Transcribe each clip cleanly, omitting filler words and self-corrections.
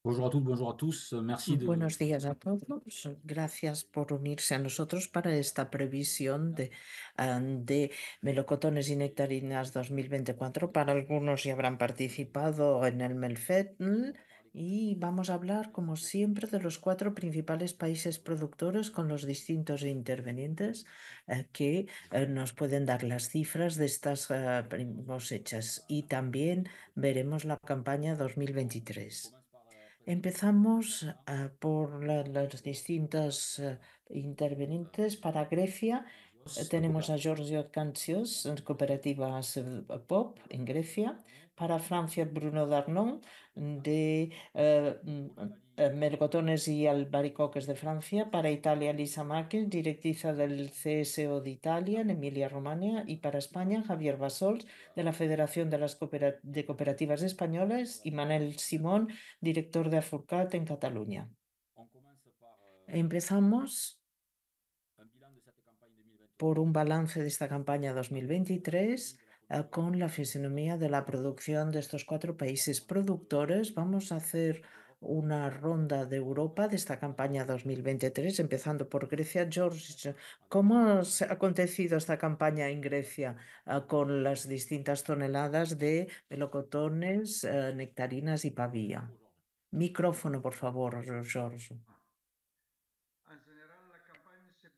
Bonjour à toutes, bonjour à tous. Merci Buenos días a todos. Gracias por unirse a nosotros para esta previsión de melocotones y nectarinas 2024. Para algunos ya habrán participado en el Melfetl y vamos a hablar, como siempre, de los cuatro principales países productores con los distintos intervenientes que nos pueden dar las cifras de estas cosechas. Y también veremos la campaña 2023. Empezamos por las distintas intervenientes. Para Grecia tenemos a Georgios Kantsios, cooperativas POP en Grecia. Para Francia, Bruno Darnon, de Melocotones y Albaricoques de Francia. Para Italia, Lisa Máquez, directriza del CSO de Italia en Emilia-Romagna. Y para España, Javier Basols, de la Federación de las Cooperativas Españolas, y Manel Simón, director de Afurcat en Cataluña. Empezamos por un balance de esta campaña 2023 con la fisonomía de la producción de estos cuatro países productores. Vamos a hacer una ronda de Europa de esta campaña 2023, empezando por Grecia. George, ¿cómo ha acontecido esta campaña en Grecia con las distintas toneladas de melocotones, nectarinas y pavía? Micrófono, por favor, George.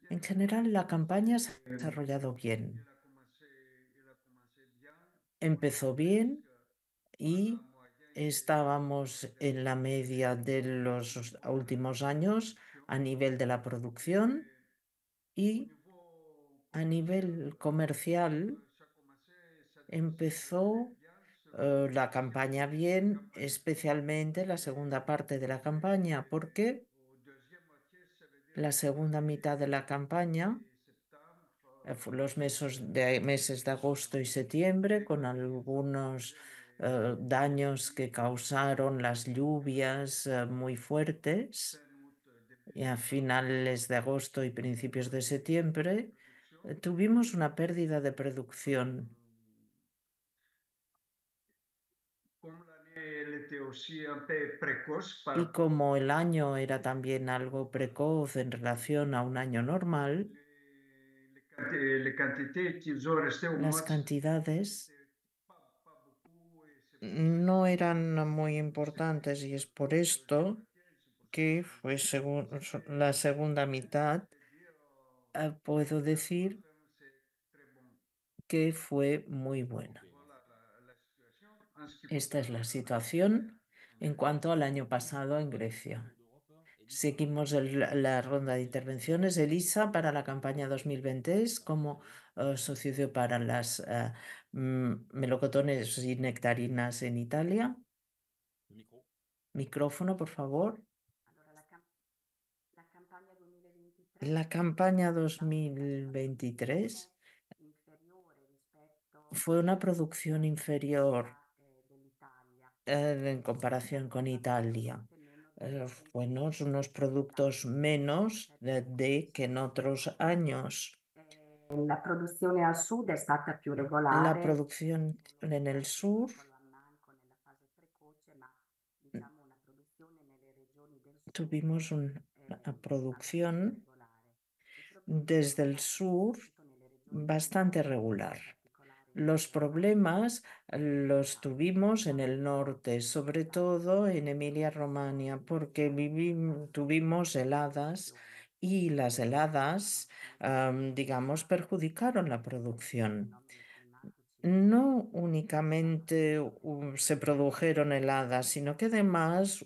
En general, la campaña se ha desarrollado bien. Empezó bien y estábamos en la media de los últimos años a nivel de la producción y a nivel comercial empezó la campaña bien, especialmente la segunda parte de la campaña, porque la segunda mitad de la campaña los meses de agosto y septiembre, con algunos daños que causaron las lluvias muy fuertes. Y a finales de agosto y principios de septiembre tuvimos una pérdida de producción. Y como el año era también algo precoz en relación a un año normal, las cantidades no eran muy importantes y es por esto que fue la segunda mitad, puedo decir que fue muy buena. Esta es la situación en cuanto al año pasado en Grecia. Seguimos la ronda de intervenciones. Elisa, para la campaña 2020 como socio para las melocotones y nectarinas en Italia. Micrófono, por favor. La campaña 2023 fue una producción inferior en comparación con Italia. Bueno, unos productos menos que en otros años. La produzione al sud è stata più La regolare, producción en el sur, piccolo ammanco nella fase precoce, ma diciamo una produzione nelle regioni del sud tuvimos una è stata più producción regolare. I problemi desde sono el stati sur soprattutto nelle regioni del bastante nord, regular. in particolare in Los Emilia-Romagna problemas e los tuvimos en Lombardia. el norte, sobre todo en Emilia-Romagna, porque tuvimos heladas y las heladas, digamos, perjudicaron la producción. No únicamente se produjeron heladas, sino que además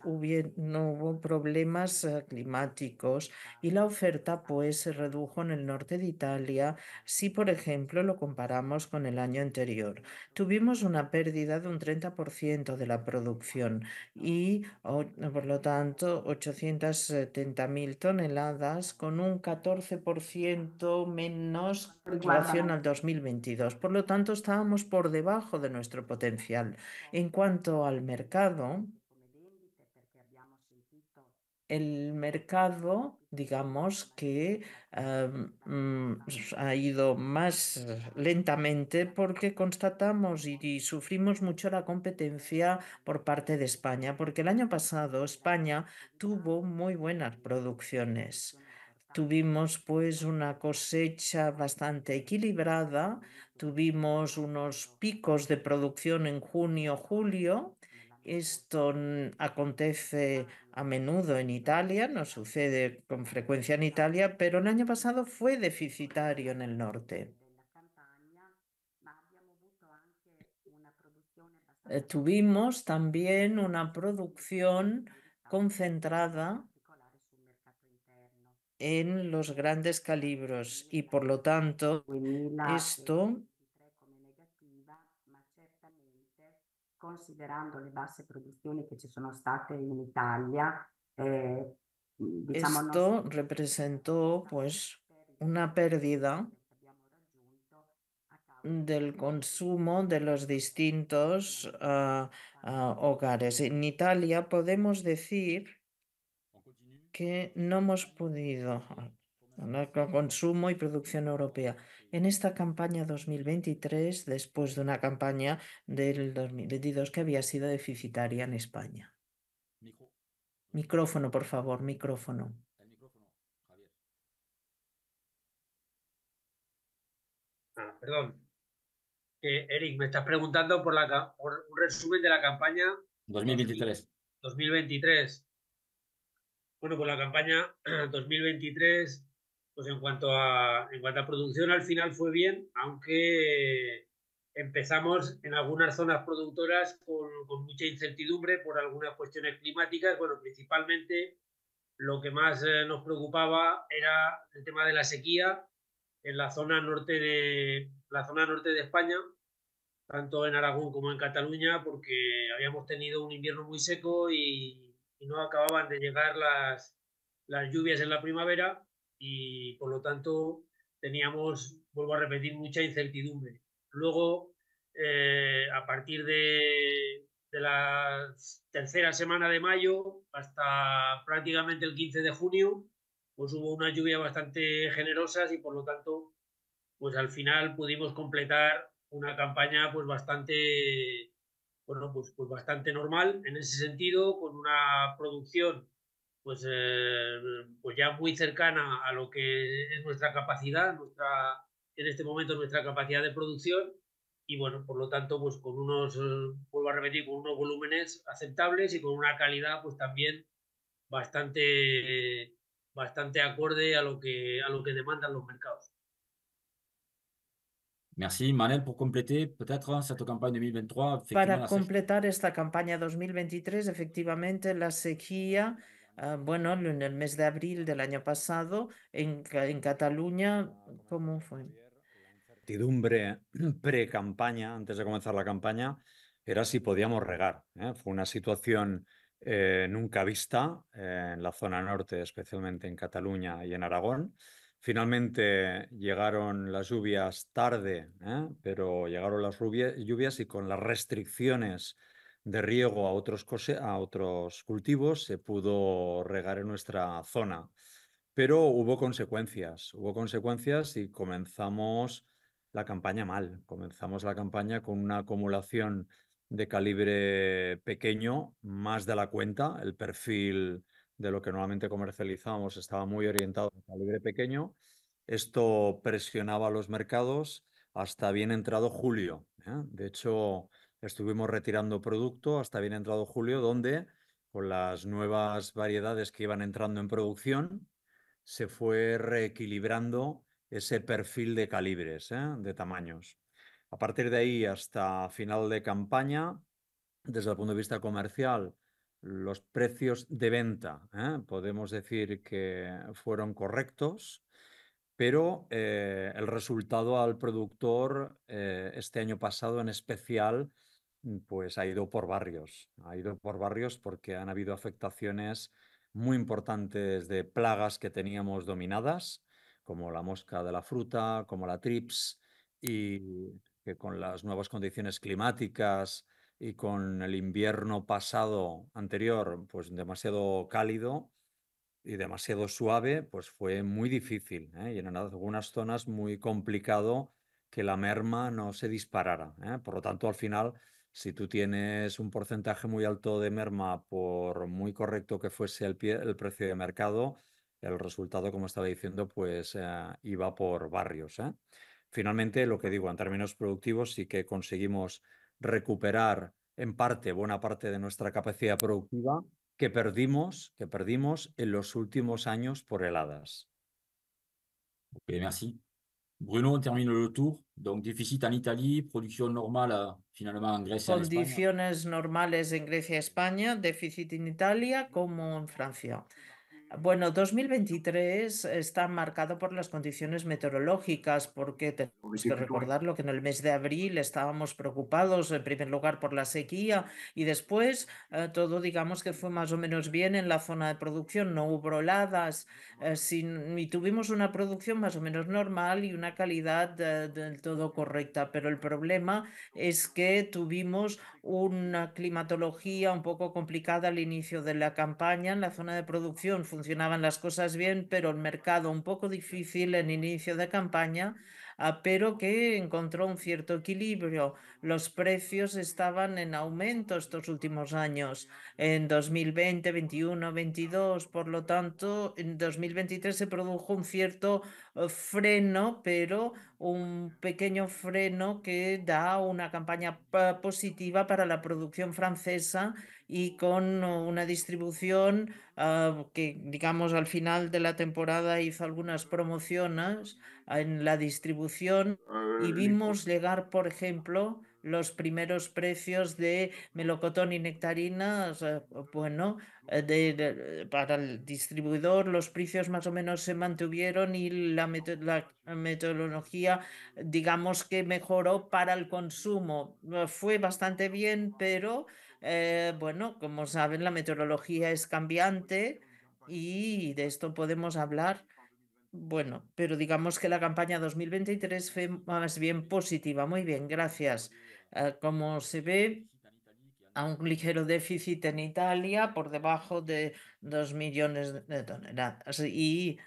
no hubo problemas climáticos y la oferta pues se redujo en el norte de Italia si, por ejemplo, lo comparamos con el año anterior. Tuvimos una pérdida de un 30% de la producción y, por lo tanto, 870.000 toneladas con un 14% menos en Riguarda relación la al 2022. Por lo tanto, estábamos por debajo de nuestro potencial. En cuanto al mercado, come vendite perché abbiamo sentito el mercado, digamos que ha ido más lentamente porque constatamos y sufrimos mucho la competencia por parte de España, porque el año pasado España tuvo muy buenas producciones. Tuvimos pues una cosecha bastante equilibrada, tuvimos unos picos de producción en junio, julio. Esto acontece a menudo en Italia, no sucede con frecuencia en Italia, pero el año pasado fue deficitario en el norte. Tuvimos también una producción concentrada en los grandes calibros y por lo tanto esto considerando le basse produzioni che ci sono state in Italia, esto representó pues una pérdida del consumo de los distintos hogares. En Italia podemos decir que no hemos podido hablar con consumo y producción europea. En esta campaña 2023, después de una campaña del 2022 que había sido deficitaria en España. Micro. Micrófono, por favor, micrófono. El micrófono, Javier. Perdón. Eric, me estás preguntando por un resumen de la campaña 2023. 2023. Bueno, pues la campaña 2023, pues en cuanto a producción, al final fue bien, aunque empezamos en algunas zonas productoras con mucha incertidumbre por algunas cuestiones climáticas. Bueno, principalmente lo que más nos preocupaba era el tema de la sequía en la zona norte de España, tanto en Aragón como en Cataluña, porque habíamos tenido un invierno muy seco y no acababan de llegar las lluvias en la primavera y por lo tanto teníamos, vuelvo a repetir, mucha incertidumbre. Luego, a partir de la tercera semana de mayo hasta prácticamente el 15 de junio, pues hubo unas lluvias bastante generosas y por lo tanto, pues al final pudimos completar una campaña pues bastante, bueno, pues bastante normal en ese sentido, con una producción pues ya muy cercana a lo que es nuestra capacidad, en este momento nuestra capacidad de producción y bueno, por lo tanto, pues con unos, vuelvo a repetir, con unos volúmenes aceptables y con una calidad pues también bastante acorde a lo que demandan los mercados. Merci. Manel, pour compléter, peut-être cette campagne 2023, effectivement, Para completar esta campaña 2023, efectivamente, la sequía, bueno, en el mes de abril del año pasado, en Cataluña, ¿cómo fue? La incertidumbre pre-campaña, antes de comenzar la campaña, era si podíamos regar. Fue una situación nunca vista en la zona norte, especialmente en Cataluña y en Aragón. Finalmente llegaron las lluvias tarde, pero llegaron las lluvias y con las restricciones de riego a otros cultivos se pudo regar en nuestra zona. Pero hubo consecuencias y comenzamos la campaña mal. Comenzamos la campaña con una acumulación de calibre pequeño, más de la cuenta. El perfil de lo que normalmente comercializamos estaba muy orientado a calibre pequeño. Esto presionaba los mercados hasta bien entrado julio. De hecho, estuvimos retirando producto hasta bien entrado julio, donde con las nuevas variedades que iban entrando en producción, se fue reequilibrando ese perfil de calibres, de tamaños. A partir de ahí, hasta final de campaña, desde el punto de vista comercial, los precios de venta, podemos decir que fueron correctos, pero el resultado al productor este año pasado en especial pues ha ido por barrios. Ha ido por barrios porque han habido afectaciones muy importantes de plagas que teníamos dominadas, como la mosca de la fruta, como la trips, y que con las nuevas condiciones climáticas y con el invierno pasado anterior, pues demasiado cálido, y demasiado suave, pues fue muy difícil, ¿eh? Y en algunas zonas muy complicado que la merma no se disparara, ¿eh? Por lo tanto, al final, si tú tienes un porcentaje muy alto de merma, por muy correcto que fuese el precio de mercado, el resultado, como estaba diciendo, pues iba por barrios, ¿eh? Finalmente, lo que digo, en términos productivos, sí que conseguimos recuperar en parte, buena parte de nuestra capacidad productiva que perdimos en los últimos años por heladas. Ok, merci. Bruno, on termine le tour. Donc, déficit en Italie, production normale finalement en Grèce et en Espagne. Condiciones normales en Grecia y España, déficit en Italia como en Francia. Bueno, 2023 está marcado por las condiciones meteorológicas, porque tenemos que recordarlo que en el mes de abril estábamos preocupados en primer lugar por la sequía y después todo digamos que fue más o menos bien en la zona de producción, no hubo heladas y tuvimos una producción más o menos normal y una calidad del todo correcta, pero el problema es que tuvimos una climatología un poco complicada al inicio de la campaña. En la zona de producción funcionaban las cosas bien, pero el mercado un poco difícil en inicio de campaña, pero que encontró un cierto equilibrio. Los precios estaban en aumento estos últimos años, en 2020, 21, 22. Por lo tanto, en 2023 se produjo un cierto freno, pero un pequeño freno que da una campaña positiva para la producción francesa y con una distribución que, digamos, al final de la temporada hizo algunas promociones en la distribución y vimos llegar, por ejemplo, los primeros precios de melocotón y nectarinas, bueno, para el distribuidor los precios más o menos se mantuvieron y la metodología, digamos que mejoró para el consumo. Fue bastante bien, pero bueno, como saben, la meteorología es cambiante y de esto podemos hablar. Bueno, pero digamos que la campaña 2023 fue más bien positiva. Muy bien, gracias. Como se ve, a un ligero déficit en Italia por debajo de 2 millones de toneladas y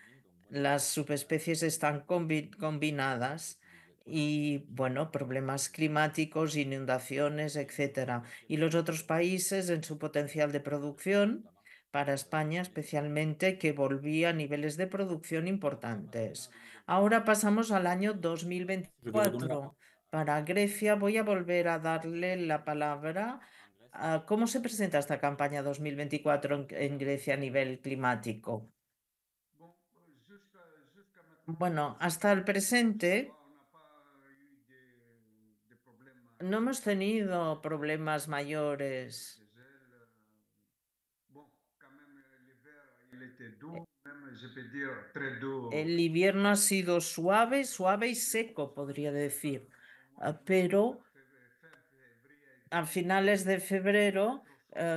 las subespecies están combinadas y bueno, problemas climáticos, inundaciones, etcétera. Y los otros países en su potencial de producción, para España especialmente, que volvía a niveles de producción importantes. Ahora pasamos al año Je vais redonner 2024. Para Grecia voy a volver a darle la palabra. ¿Cómo se presenta esta campaña 2024 en Grecia a nivel climático? Bueno, hasta el presente no hemos tenido problemas mayores. El invierno ha sido suave, suave y seco, podría decir, pero a finales de febrero,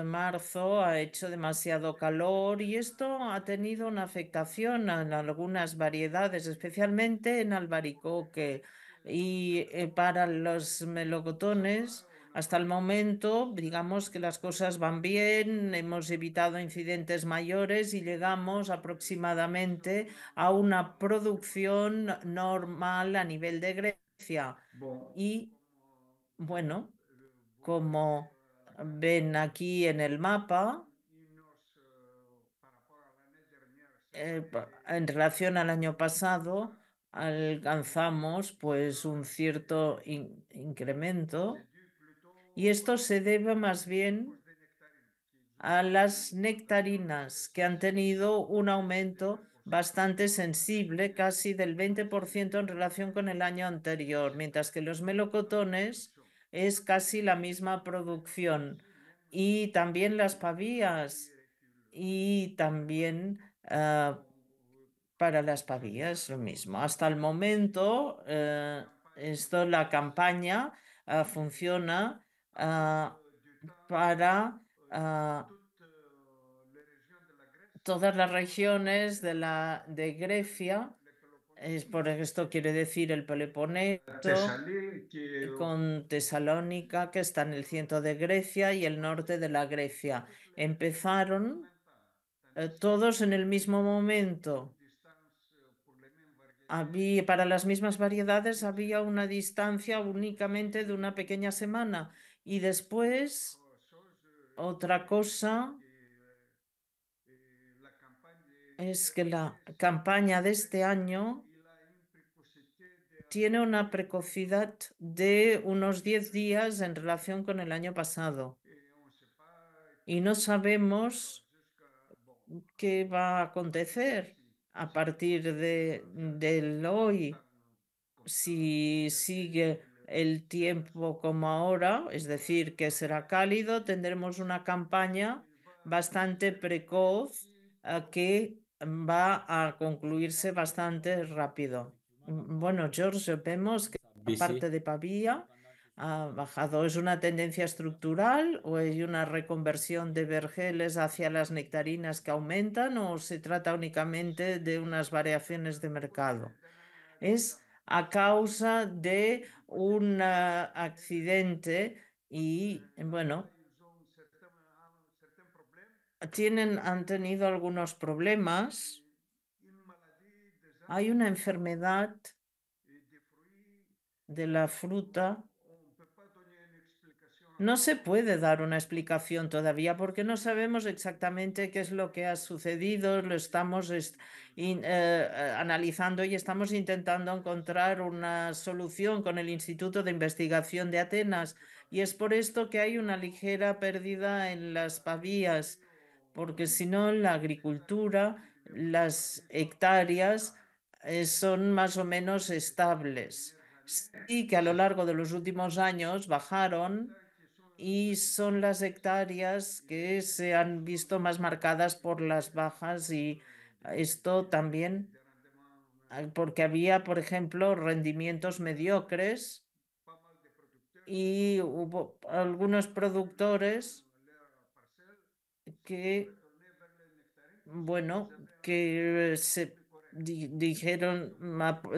marzo, ha hecho demasiado calor y esto ha tenido una afectación en algunas variedades, especialmente en albaricoque. Y para los melocotones, hasta el momento, digamos que las cosas van bien, hemos evitado incidentes mayores y llegamos aproximadamente a una producción normal a nivel de Grecia. Y bueno, como ven aquí en el mapa, en relación al año pasado, alcanzamos pues un cierto incremento y esto se debe más bien a las nectarinas, que han tenido un aumento bastante sensible, casi del 20% en relación con el año anterior, mientras que los melocotones es casi la misma producción. Y también las pavías, y también para las pavías lo mismo. Hasta el momento, la campaña funciona para todas las regiones de Grecia. Por esto quiere decir el Peloponeso, con Tesalónica, que está en el centro de Grecia, y el norte de la Grecia. Empezaron todos en el mismo momento. Para las mismas variedades había una distancia únicamente de una pequeña semana. Y después, otra cosa es que la campaña de este año tiene una precocidad de unos 10 días en relación con el año pasado. Y no sabemos qué va a acontecer a partir del hoy. Si sigue el tiempo como ahora, es decir, que será cálido, tendremos una campaña bastante precoz que va a concluirse bastante rápido. Bueno, George, vemos que la Baissé. parte de Pavía ha bajado. ¿Es una tendencia estructural o hay una reconversión de vergeles hacia las nectarinas que aumentan o se trata únicamente de unas variaciones de mercado? Es a causa de un accidente y, bueno, han tenido algunos problemas. Hay una enfermedad de la fruta. No se puede dar una explicación todavía porque no sabemos exactamente qué es lo que ha sucedido. Lo estamos analizando y estamos intentando encontrar una solución con el Instituto de Investigación de Atenas. Y es por esto que hay una ligera pérdida en las pavías, porque si no, la agricultura, las hectáreas son más o menos estables. Sí que a lo largo de los últimos años bajaron y son las hectáreas que se han visto más marcadas por las bajas y esto también porque había, por ejemplo, rendimientos mediocres y hubo algunos productores que, bueno, que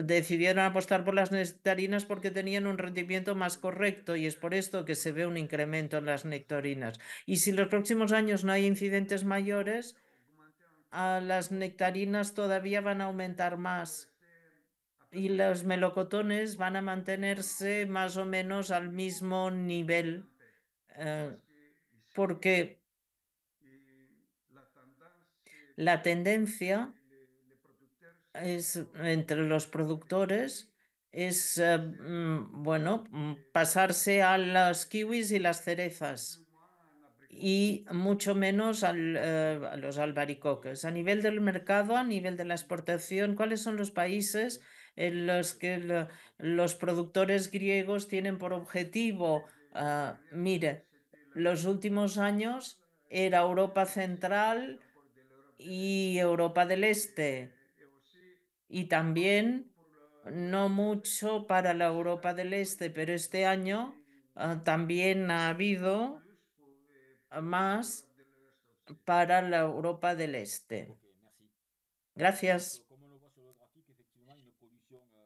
decidieron apostar por las nectarinas porque tenían un rendimiento más correcto y es por esto que se ve un incremento en las nectarinas. Y si en los próximos años no hay incidentes mayores, las nectarinas todavía van a aumentar más y los melocotones van a mantenerse más o menos al mismo nivel porque la tendencia entre los productores es, bueno, pasarse a las kiwis y las cerezas y mucho menos a los albaricoques. A nivel del mercado, a nivel de la exportación, ¿cuáles son los países en los que los productores griegos tienen por objetivo? Mire, los últimos años era Europa Central y Europa del Este y también no mucho para la Europa del Este, pero este año también ha habido más para la Europa del Este. Gracias.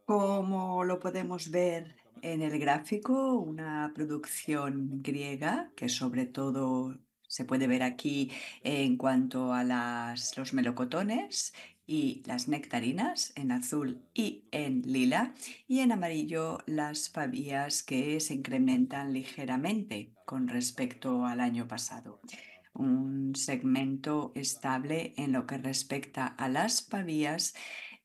Como lo podemos ver en el gráfico, una producción griega que sobre todo se puede ver aquí en cuanto a los melocotones y las nectarinas en azul y en lila, y en amarillo las pavías que se incrementan ligeramente con respecto al año pasado. Un segmento estable en lo que respecta a las pavías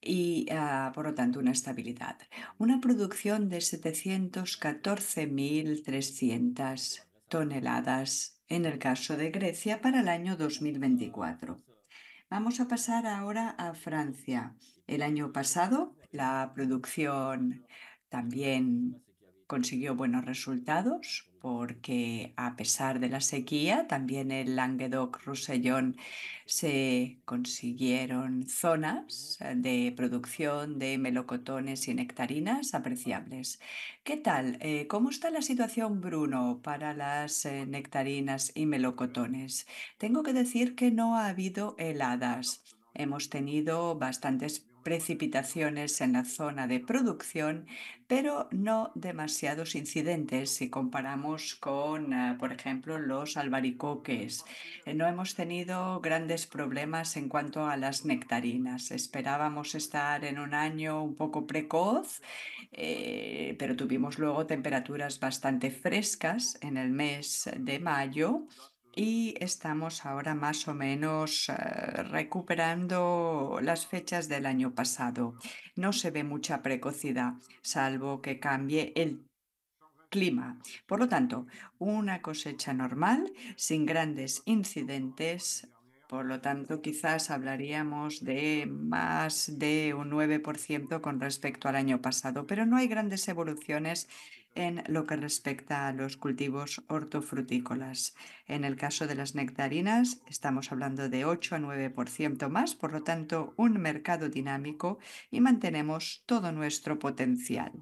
y, por lo tanto, una estabilidad. Una producción de 714.300 toneladas en el caso de Grecia para el año 2024. Vamos a pasar ahora a Francia. El año pasado la producción también consiguió buenos resultados porque a pesar de la sequía, también en Languedoc-Roussillon se consiguieron zonas de producción de melocotones y nectarinas apreciables. ¿Qué tal? ¿Cómo está la situación, Bruno, para las nectarinas y melocotones? Tengo que decir que no ha habido heladas. Hemos tenido bastantes precipitaciones en la zona de producción, pero no demasiados incidentes si comparamos con, por ejemplo, los albaricoques. No hemos tenido grandes problemas en cuanto a las nectarinas. Esperábamos estar en un año un poco precoz, pero tuvimos luego temperaturas bastante frescas en el mes de mayo. Y estamos ahora más o menos recuperando las fechas del año pasado. No se ve mucha precocidad, salvo que cambie el clima. Por lo tanto, una cosecha normal, sin grandes incidentes. Por lo tanto, quizás hablaríamos de más de un 9% con respecto al año pasado, pero no hay grandes evoluciones en lo que respecta a los cultivos hortofrutícolas. En el caso de las nectarinas, estamos hablando de 8 a 9% más, por lo tanto, un mercado dinámico y mantenemos todo nuestro potencial.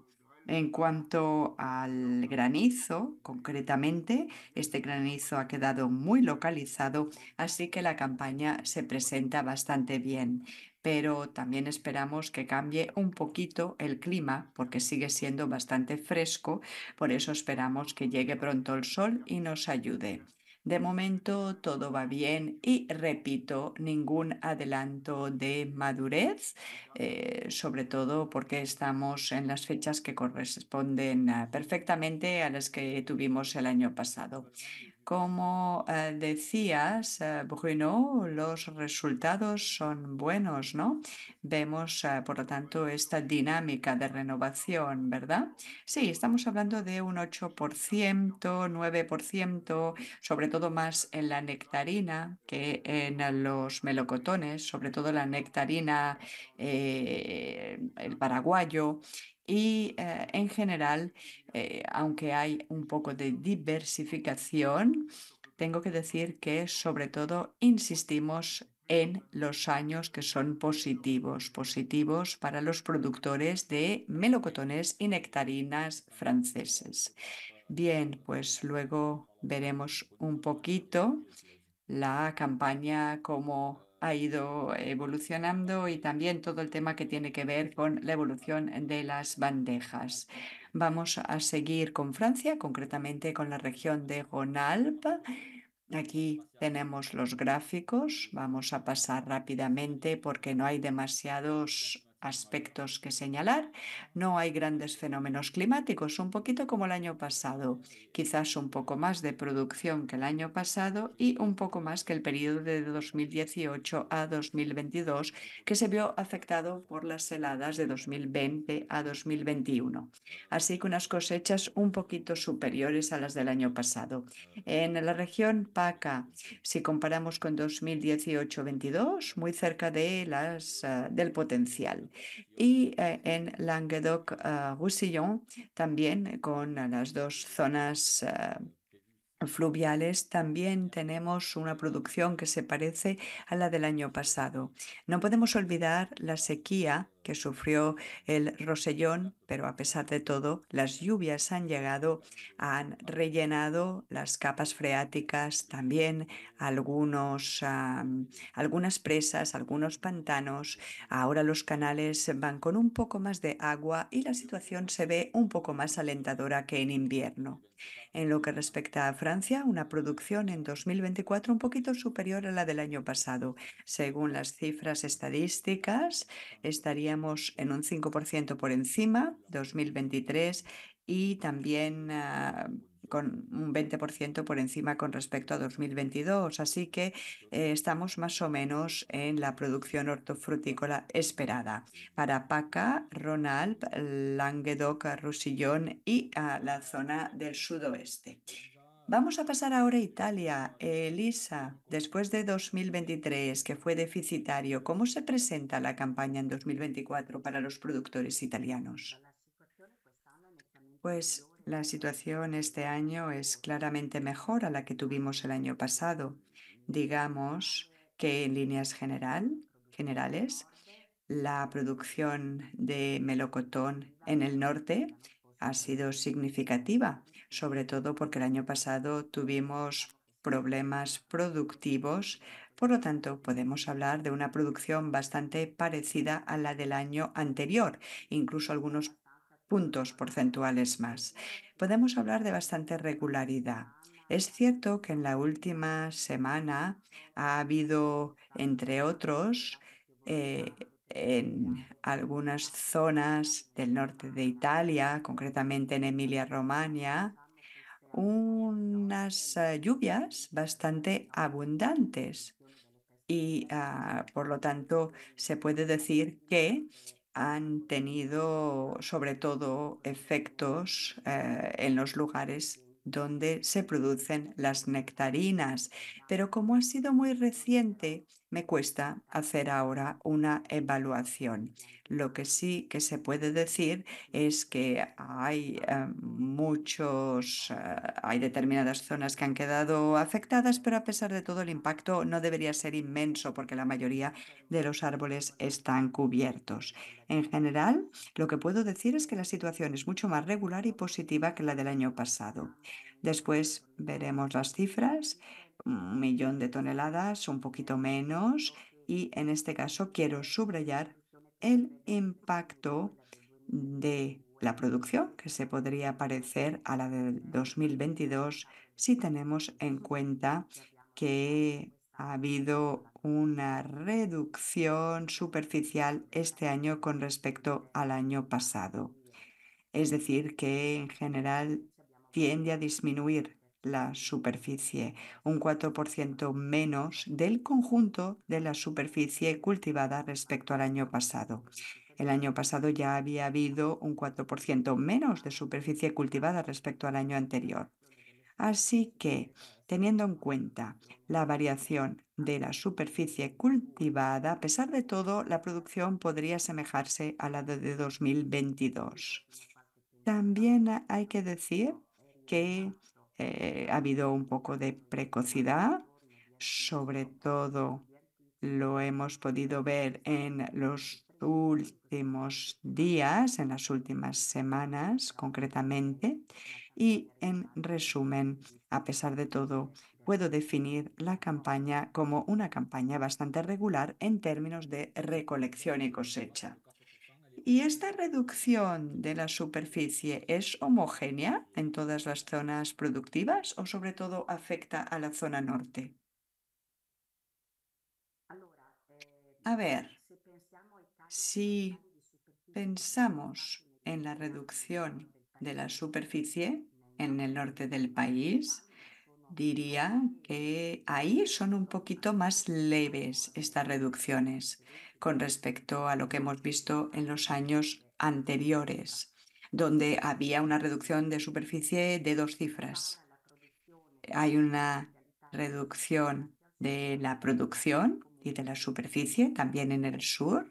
En cuanto al granizo, concretamente, este granizo ha quedado muy localizado, así que la campaña se presenta bastante bien. Pero también esperamos que cambie un poquito el clima, porque sigue siendo bastante fresco, por eso esperamos que llegue pronto el sol y nos ayude. De momento todo va bien y repito, ningún adelanto de madurez, sobre todo porque estamos en las fechas que corresponden perfectamente a las que tuvimos el año pasado. Como decías, Bruno, los resultados son buenos, ¿no? Vemos, por lo tanto, esta dinámica de renovación, ¿verdad? Sí, estamos hablando de un 8%, 9%, sobre todo más en la nectarina que en los melocotones, sobre todo la nectarina, el paraguayo. Y en general, aunque hay un poco de diversificación, tengo que decir que sobre todo insistimos en los años que son positivos para los productores de melocotones y nectarinas franceses. Bien, pues luego veremos un poquito la campaña, cómo ha ido evolucionando y también todo el tema que tiene que ver con la evolución de las bandejas. Vamos a seguir con Francia, concretamente con la región de Rhône-Alpes. Aquí tenemos los gráficos. Vamos a pasar rápidamente porque no hay demasiados aspectos que señalar. No hay grandes fenómenos climáticos, un poquito como el año pasado, quizás un poco más de producción que el año pasado y un poco más que el periodo de 2018 a 2022, que se vio afectado por las heladas de 2020 a 2021. Así que unas cosechas un poquito superiores a las del año pasado. En la región PACA, si comparamos con 2018-22, muy cerca de del potencial. Y en Languedoc-Roussillon, también con las dos zonas fluviales, también tenemos una producción que se parece a la del año pasado. No podemos olvidar la sequía que sufrió el Rosellón, pero a pesar de todo, las lluvias han llegado, han rellenado las capas freáticas, también algunas presas, algunos pantanos. Ahora los canales van con un poco más de agua y la situación se ve un poco más alentadora que en invierno. En lo que respecta a Francia, una producción en 2024 un poquito superior a la del año pasado. Según las cifras estadísticas, estaríamos en un 5% por encima, 2023, y también con un 20% por encima con respecto a 2022. Así que estamos más o menos en la producción hortofrutícola esperada para PACA, Rhône-Alpes, Languedoc-Roussillon y a la zona del sudoeste. Vamos a pasar ahora a Italia. Elisa, después de 2023, que fue deficitario, ¿cómo se presenta la campaña en 2024 para los productores italianos? Pues la situación este año es claramente mejor a la que tuvimos el año pasado. Digamos que en líneas generales, la producción de melocotón en el norte ha sido significativa, sobre todo porque el año pasado tuvimos problemas productivos. Por lo tanto, podemos hablar de una producción bastante parecida a la del año anterior, incluso algunos puntos porcentuales más. Podemos hablar de bastante regularidad. Es cierto que en la última semana ha habido, entre otros, en algunas zonas del norte de Italia, concretamente en Emilia-Romagna, unas lluvias bastante abundantes y por lo tanto se puede decir que han tenido sobre todo efectos en los lugares donde se producen las nectarinas. Pero como ha sido muy reciente, me cuesta hacer ahora una evaluación. Lo que sí que se puede decir es que hay hay determinadas zonas que han quedado afectadas, pero a pesar de todo el impacto no debería ser inmenso porque la mayoría de los árboles están cubiertos. En general, lo que puedo decir es que la situación es mucho más regular y positiva que la del año pasado. Después veremos las cifras, 1 millón de toneladas, un poquito menos, y en este caso quiero subrayar el impacto de la producción, que se podría parecer a la del 2022 si tenemos en cuenta que ha habido una reducción superficial este año con respecto al año pasado. Es decir, que en general tiende a disminuir la superficie, un 4% menos del conjunto de la superficie cultivada respecto al año pasado. El año pasado ya había habido un 4% menos de superficie cultivada respecto al año anterior. Así que, teniendo en cuenta la variación de la superficie cultivada, a pesar de todo, la producción podría asemejarse a la de 2022. También hay que decir que ha habido un poco de precocidad, sobre todo lo hemos podido ver en los últimos días, en las últimas semanas concretamente, y en resumen, a pesar de todo, puedo definir la campaña como una campaña bastante regular en términos de recolección y cosecha. ¿Y esta reducción de la superficie es homogénea en todas las zonas productivas o sobre todo afecta a la zona norte? A ver, si pensamos en la reducción de la superficie en el norte del país, diría que ahí son un poquito más leves estas reducciones con respecto a lo que hemos visto en los años anteriores, donde había una reducción de superficie de 2 cifras. Hay una reducción de la producción y de la superficie también en el sur,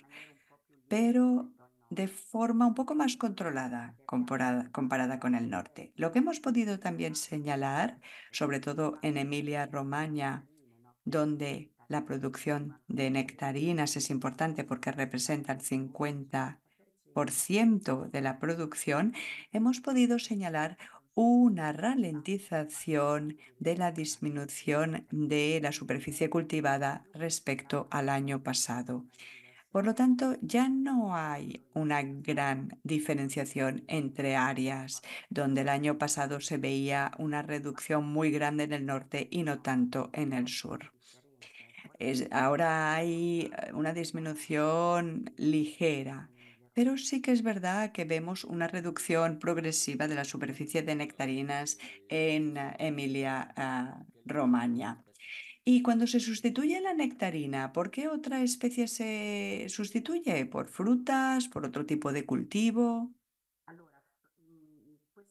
pero de forma un poco más controlada comparada con el norte. Lo que hemos podido también señalar, sobre todo en Emilia-Romagna, donde la producción de nectarinas es importante porque representa el 50% de la producción, hemos podido señalar una ralentización de la disminución de la superficie cultivada respecto al año pasado. Por lo tanto, ya no hay una gran diferenciación entre áreas, donde el año pasado se veía una reducción muy grande en el norte y no tanto en el sur. Ahora hay una disminución ligera, pero sí que es verdad que vemos una reducción progresiva de la superficie de nectarinas en Emilia-Romagna. Y cuando se sustituye la nectarina, ¿por qué otra especie se sustituye? ¿Por frutas? ¿Por otro tipo de cultivo?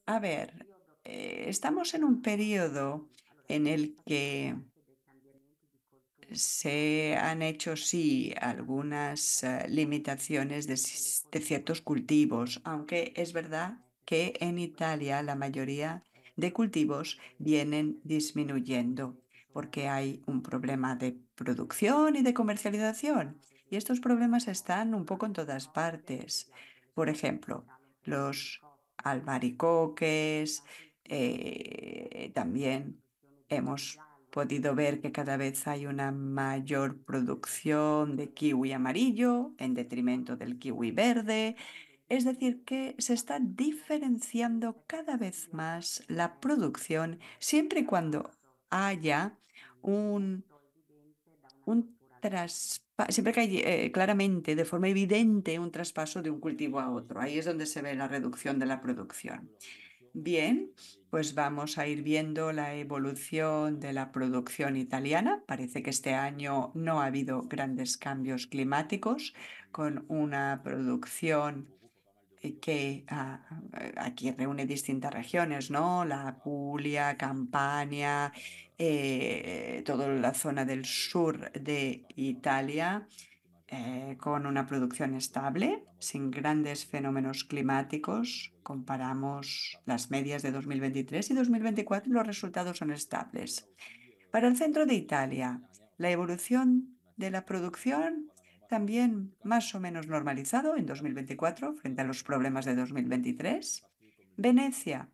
A ver, estamos en un periodo en el que se han hecho, sí, algunas limitaciones de ciertos cultivos, aunque es verdad que en Italia la mayoría de cultivos vienen disminuyendo porque hay un problema de producción y de comercialización. Y estos problemas están un poco en todas partes. Por ejemplo, los albaricoques, también hemos podido ver que cada vez hay una mayor producción de kiwi amarillo en detrimento del kiwi verde. Es decir, que se está diferenciando cada vez más la producción siempre y cuando haya siempre que hay claramente, de forma evidente, un traspaso de un cultivo a otro. Ahí es donde se ve la reducción de la producción. Bien, pues vamos a ir viendo la evolución de la producción italiana. Parece que este año no ha habido grandes cambios climáticos, con una producción que aquí reúne distintas regiones, ¿no? La Apulia, Campania, toda la zona del sur de Italia, con una producción estable, sin grandes fenómenos climáticos. Comparamos las medias de 2023 y 2024 y los resultados son estables. Para el centro de Italia, la evolución de la producción también más o menos normalizado en 2024 frente a los problemas de 2023. Venecia,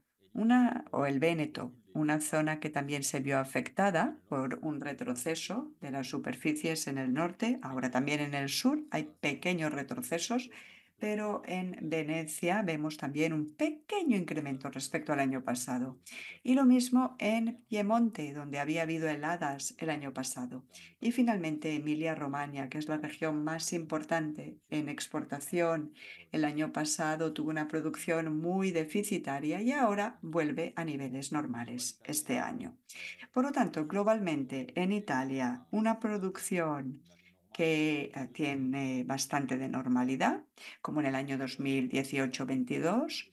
o el Véneto, una zona que también se vio afectada por un retroceso de las superficies en el norte, ahora también en el sur hay pequeños retrocesos, pero en Venecia vemos también un pequeño incremento respecto al año pasado. Y lo mismo en Piemonte, donde había habido heladas el año pasado. Y finalmente Emilia-Romagna, que es la región más importante en exportación. El año pasado tuvo una producción muy deficitaria y ahora vuelve a niveles normales este año. Por lo tanto, globalmente en Italia, una producción que tiene bastante de normalidad, como en el año 2018-22,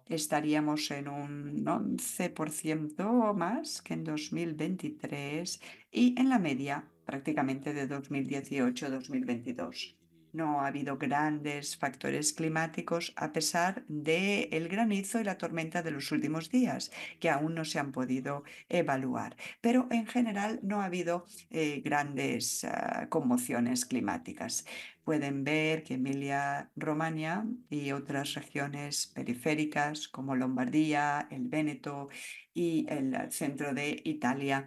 estaríamos en un 11% más que en 2023 y en la media prácticamente de 2018-2022. No ha habido grandes factores climáticos a pesar del granizo y la tormenta de los últimos días, que aún no se han podido evaluar. Pero en general no ha habido grandes conmociones climáticas. Pueden ver que Emilia-Romagna y otras regiones periféricas como Lombardía, el Véneto y el centro de Italia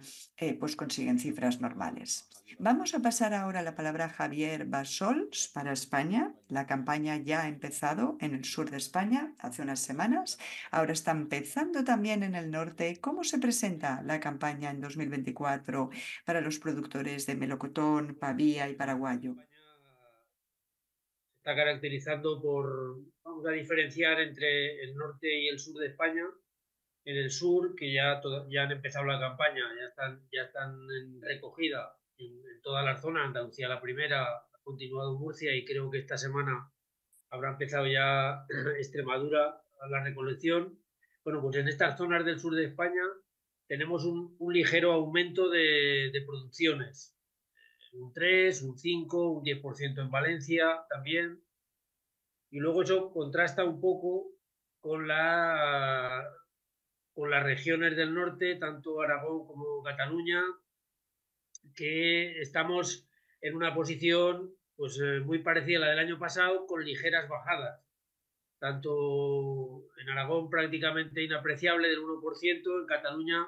pues consiguen cifras normales. Vamos a pasar ahora la palabra a Javier Bassols para España. La campaña ya ha empezado en el sur de España hace unas semanas. Ahora está empezando también en el norte. ¿Cómo se presenta la campaña en 2024 para los productores de melocotón, pavía y paraguayo? Se está caracterizando por, vamos a diferenciar entre el norte y el sur de España. En el sur, que ya han empezado la campaña, ya están en recogida en toda la zona. Andalucía la primera, ha continuado Murcia y creo que esta semana habrá empezado ya Extremadura a la recolección. Bueno, pues en estas zonas del sur de España tenemos un ligero aumento de producciones. Un 3, un 5, un 10% en Valencia también. Y luego eso contrasta un poco con las regiones del norte, tanto Aragón como Cataluña, que estamos en una posición pues muy parecida a la del año pasado, con ligeras bajadas. Tanto en Aragón prácticamente inapreciable del 1%, en Cataluña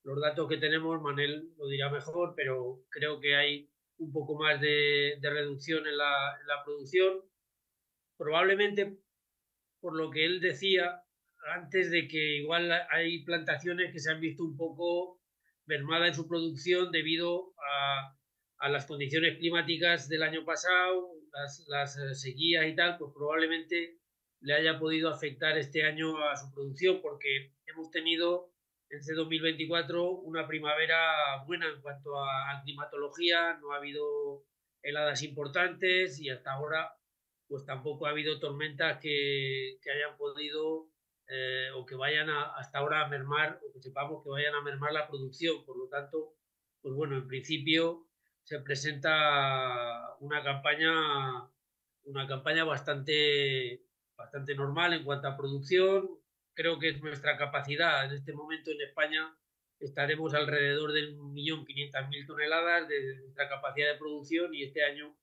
los datos que tenemos, Manel lo dirá mejor, pero creo que hay un poco más de reducción en la producción, probablemente por lo que él decía antes, de que igual hay plantaciones que se han visto un poco mermadas en su producción debido a las condiciones climáticas del año pasado, las sequías y tal, pues probablemente le haya podido afectar este año a su producción, porque hemos tenido en este 2024 una primavera buena en cuanto a climatología, no ha habido heladas importantes y hasta ahora pues tampoco ha habido tormentas que hayan podido o que vayan hasta ahora a mermar, o que sepamos que vayan a mermar la producción. Por lo tanto, pues bueno, en principio se presenta una campaña bastante normal en cuanto a producción. Creo que es nuestra capacidad. En este momento en España estaremos alrededor de 1.500.000 toneladas de nuestra capacidad de producción, y este año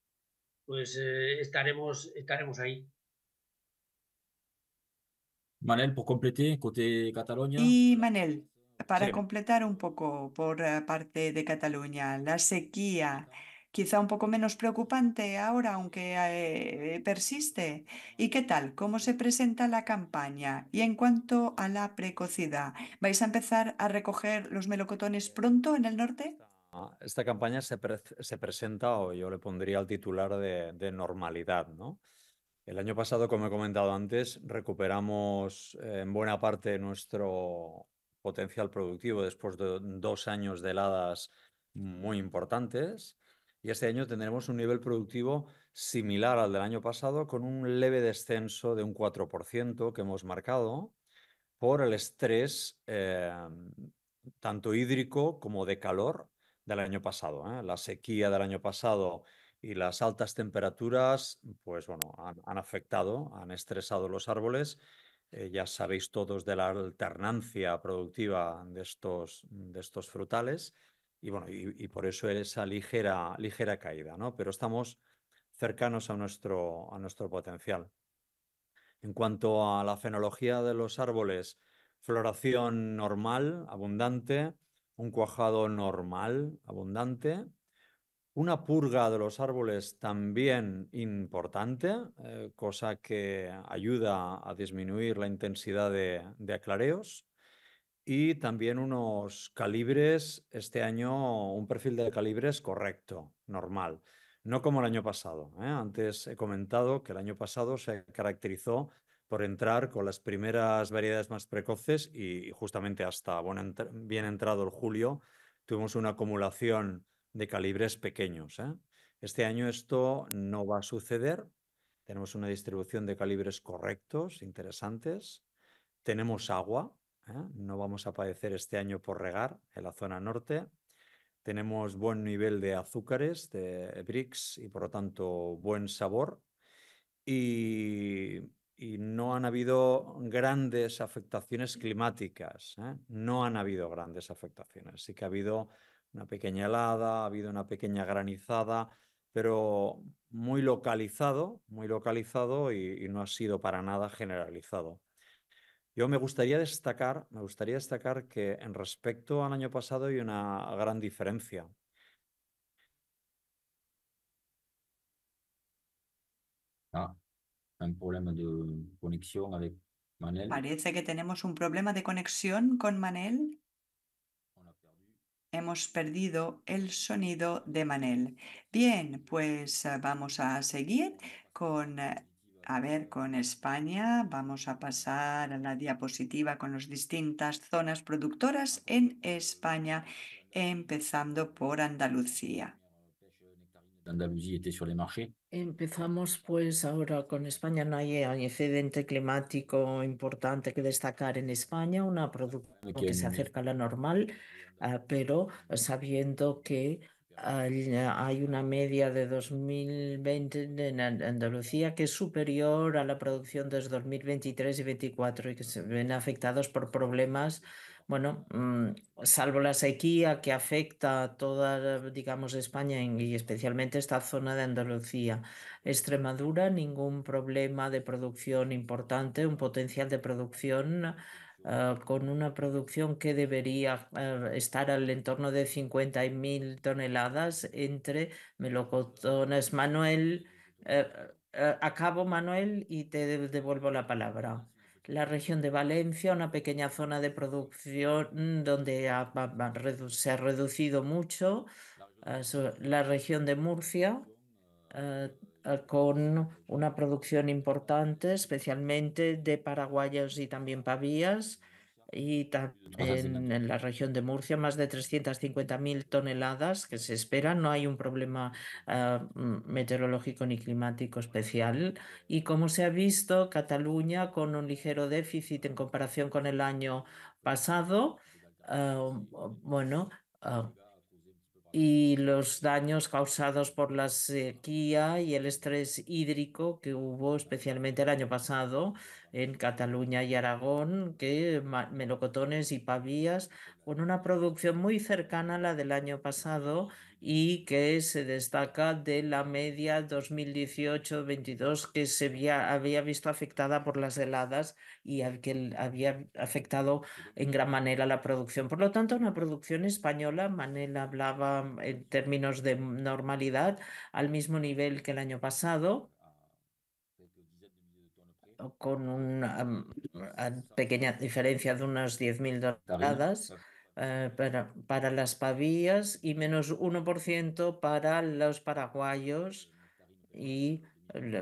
pues estaremos ahí. Manel, pour compléter, côté Catalogne. Y Manel, para Sí. completar un poco por parte de Cataluña, la sequía, quizá un poco menos preocupante ahora, aunque persiste. ¿Y qué tal? ¿Cómo se presenta la campaña? Y en cuanto a la precocidad, ¿vais a empezar a recoger los melocotones pronto en el norte? Esta campaña se presenta, o yo le pondría el titular de normalidad, ¿no? El año pasado, como he comentado antes, recuperamos en buena parte nuestro potencial productivo después de 2 años de heladas muy importantes. Y este año tendremos un nivel productivo similar al del año pasado, con un leve descenso de un 4% que hemos marcado por el estrés tanto hídrico como de calor del año pasado, ¿eh? La sequía del año pasado y las altas temperaturas, pues bueno, han afectado, han estresado los árboles. Ya sabéis todos de la alternancia productiva de estos frutales y bueno, y por eso esa ligera caída, ¿no? Pero estamos cercanos a nuestro potencial. En cuanto a la fenología de los árboles, floración normal, abundante, un cuajado normal, abundante, una purga de los árboles también importante, cosa que ayuda a disminuir la intensidad de aclareos. Y también unos calibres, este año un perfil de calibres correcto, normal, no como el año pasado, ¿eh? Antes he comentado que el año pasado se caracterizó por entrar con las primeras variedades más precoces y justamente hasta bien entrado el julio tuvimos una acumulación de calibres pequeños, ¿eh? Este año esto no va a suceder. Tenemos una distribución de calibres correctos, interesantes. Tenemos agua, ¿eh? No vamos a padecer este año por regar en la zona norte. Tenemos buen nivel de azúcares, de Brix y por lo tanto buen sabor. Y, y no han habido grandes afectaciones climáticas, ¿eh? No han habido grandes afectaciones. Sí que ha habido una pequeña helada, ha habido una pequeña granizada, pero muy localizado y no ha sido para nada generalizado. Yo me gustaría destacar que en respecto al año pasado hay una gran diferencia. Ah, un problème de connexion avec Manel. Parece que tenemos un problema de conexión con Manel. On a perdu. Hemos perdido el sonido de Manel. Bien, pues vamos a seguir con, con España. Vamos a pasar a la diapositiva con las distintas zonas productoras en España, empezando por Andalucía. D'Andalousie était sur les marchés. Empezamos pues ahora con España. No hay excedente climático importante que destacar en España, una producción que se acerca a la normal, pero sabiendo que hay una media de 2020 en Andalucía que es superior a la producción de 2023 y 2024 y que se ven afectados por problemas. Bueno, salvo la sequía que afecta a toda, digamos, España y especialmente esta zona de Andalucía. Extremadura, ningún problema de producción importante, un potencial de producción con una producción que debería estar al entorno de 50.000 toneladas entre melocotones. Manuel, acabo, Manuel, y te devuelvo la palabra. La región de Valencia, una pequeña zona de producción donde se ha reducido mucho. La región de Murcia, con una producción importante, especialmente de paraguayos y también pavías. Y en la región de Murcia, más de 350.000 toneladas que se esperan. No hay un problema meteorológico ni climático especial. Y como se ha visto, Cataluña con un ligero déficit en comparación con el año pasado. Bueno, y los daños causados por la sequía y el estrés hídrico que hubo especialmente el año pasado en Cataluña y Aragón, que melocotones y pavías, con una producción muy cercana a la del año pasado y que se destaca de la media 2018-22 que había visto afectada por las heladas y que había afectado en gran manera la producción. Por lo tanto, una producción española, Manel hablaba en términos de normalidad, al mismo nivel que el año pasado, con una pequeña diferencia de unas 10.000 toneladas para las pavías y menos 1% para los paraguayos y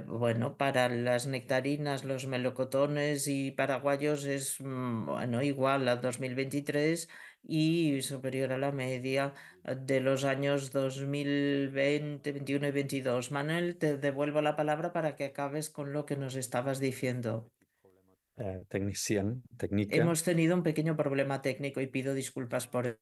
bueno, para las nectarinas, los melocotones y paraguayos es bueno, igual a 2023 y superior a la media de los años 2020, 21 y 22. Manuel, te devuelvo la palabra para que acabes con lo que nos estabas diciendo. Técnica. Hemos tenido un pequeño problema técnico y pido disculpas por ello.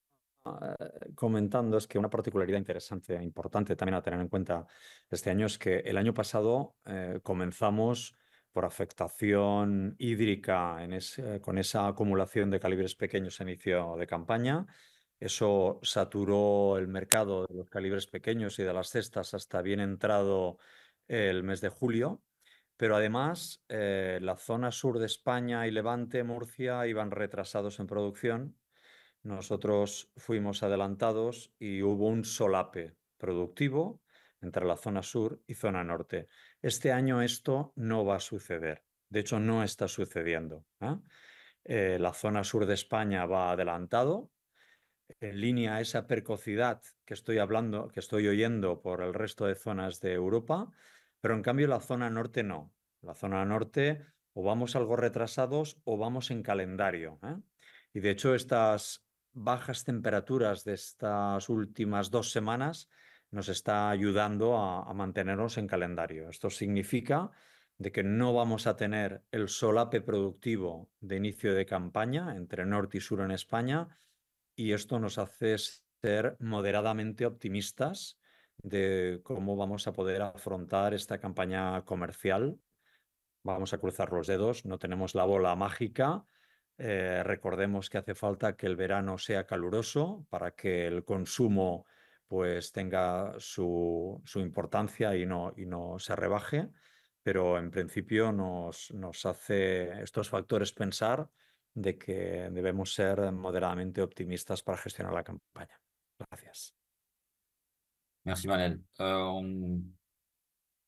Comentando es que una particularidad interesante e importante también a tener en cuenta este año es que el año pasado comenzamos por afectación hídrica con esa acumulación de calibres pequeños a inicio de campaña. Eso saturó el mercado de los calibres pequeños y de las cestas hasta bien entrado el mes de julio. Pero además, la zona sur de España y Levante, Murcia, iban retrasados en producción. Nosotros fuimos adelantados y hubo un solape productivo entre la zona sur y zona norte. Este año esto no va a suceder. De hecho, no está sucediendo. La zona sur de España va adelantado, en línea a esa precocidad que estoy hablando, que estoy oyendo por el resto de zonas de Europa, pero en cambio la zona norte no. La zona norte o vamos algo retrasados o vamos en calendario. Y de hecho estas bajas temperaturas de estas últimas 2 semanas nos está ayudando a mantenernos en calendario. Esto significa de que no vamos a tener el solape productivo de inicio de campaña entre norte y sur en España, y esto nos hace ser moderadamente optimistas de cómo vamos a poder afrontar esta campaña comercial. Vamos a cruzar los dedos, no tenemos la bola mágica. Recordemos que hace falta que el verano sea caluroso para que el consumo pues tenga su importancia y no se rebaje, pero en principio nos hace estos factores pensar de que debemos ser moderadamente optimistas para gestionar la campaña. Gracias. Merci Manel. On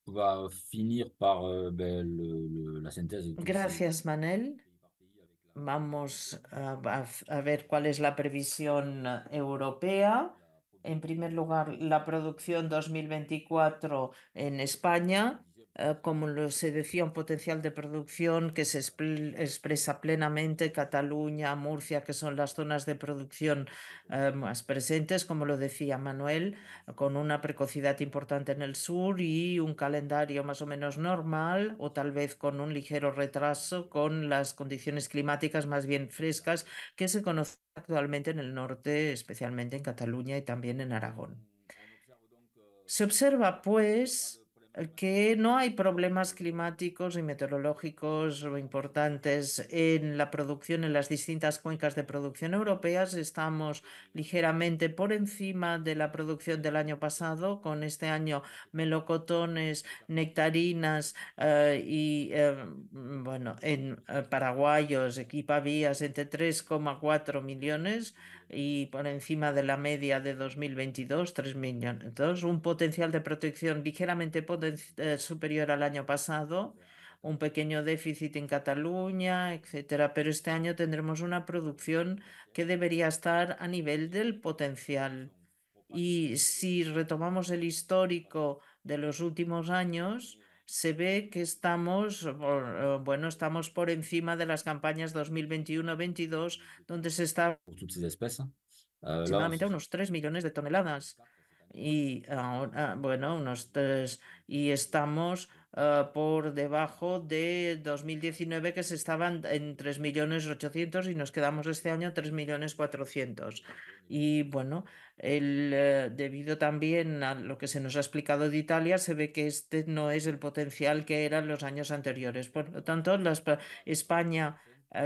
va finir par la synthèse de tous Gracias, Manel. Vamos a ver cuál es la previsión europea. En primer lugar, la producción 2024 en España. Como se decía, un potencial de producción que se expresa plenamente Cataluña, Murcia, que son las zonas de producción más presentes, como lo decía Manuel, con una precocidad importante en el sur y un calendario más o menos normal, o tal vez con un ligero retraso con las condiciones climáticas más bien frescas que se conocen actualmente en el norte, especialmente en Cataluña y también en Aragón. Se observa, pues, que no hay problemas climáticos y meteorológicos importantes en la producción en las distintas cuencas de producción europeas. Estamos ligeramente por encima de la producción del año pasado, con este año melocotones, nectarinas y, bueno, en paraguayos, equipavías entre 3,4 millones y por encima de la media de 2022, 3 millones. Entonces, un potencial de protección ligeramente superior al año pasado, un pequeño déficit en Cataluña, etcétera. Pero este año tendremos una producción que debería estar a nivel del potencial. Y si retomamos el histórico de los últimos años, se ve que estamos por encima de las campañas 2021-22, donde se está pour toutes ces espèces. aproximadamente unos 3 millones de toneladas. Y bueno, y estamos por debajo de 2019, que se estaban en 3.800.000 y nos quedamos este año 3.400.000. Y bueno, debido también a lo que se nos ha explicado de Italia, se ve que este no es el potencial que era en los años anteriores. Por lo tanto, España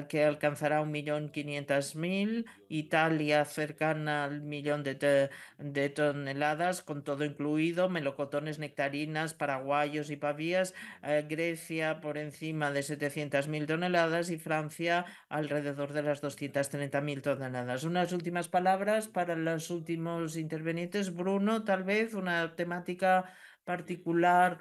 que alcanzará 1.500.000, Italia cercana al 1.000.000 de toneladas, con todo incluido, melocotones, nectarinas, paraguayos y pavías, Grecia por encima de 700.000 toneladas y Francia alrededor de las 230.000 toneladas. Unas últimas palabras para los últimos intervenientes. Bruno, tal vez una temática particular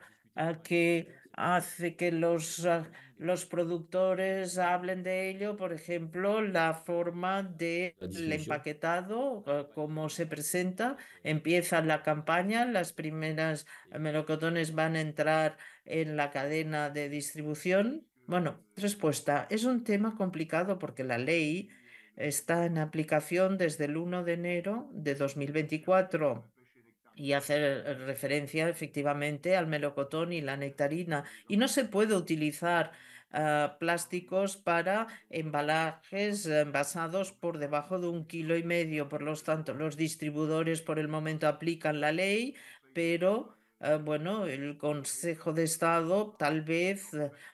que hace que los productores hablen de ello, por ejemplo, la forma del empaquetado, cómo se presenta. Empieza la campaña, las primeras melocotones van a entrar en la cadena de distribución. Bueno, respuesta. Es un tema complicado porque la ley está en aplicación desde el 1 de enero de 2024 y hacer referencia efectivamente al melocotón y la nectarina. Y no se puede utilizar plásticos para embalajes envasados por debajo de 1,5 kilos. Por lo tanto, los distribuidores por el momento aplican la ley, pero bueno, el Consejo de Estado tal vez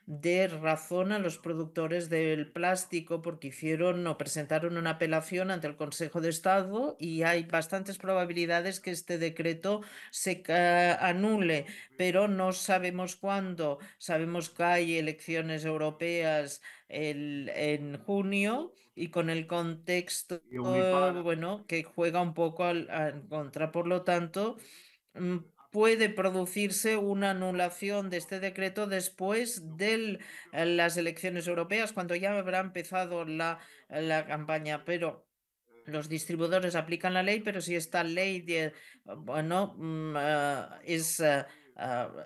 dé razón a los productores del plástico porque hicieron o presentaron una apelación ante el Consejo de Estado y hay bastantes probabilidades que este decreto se anule, pero no sabemos cuándo. Sabemos que hay elecciones europeas en junio y con el contexto, bueno, que juega un poco en contra. Por lo tanto, puede producirse una anulación de este decreto después de las elecciones europeas, cuando ya habrá empezado la campaña, pero los distribuidores aplican la ley, pero si esta ley bueno, es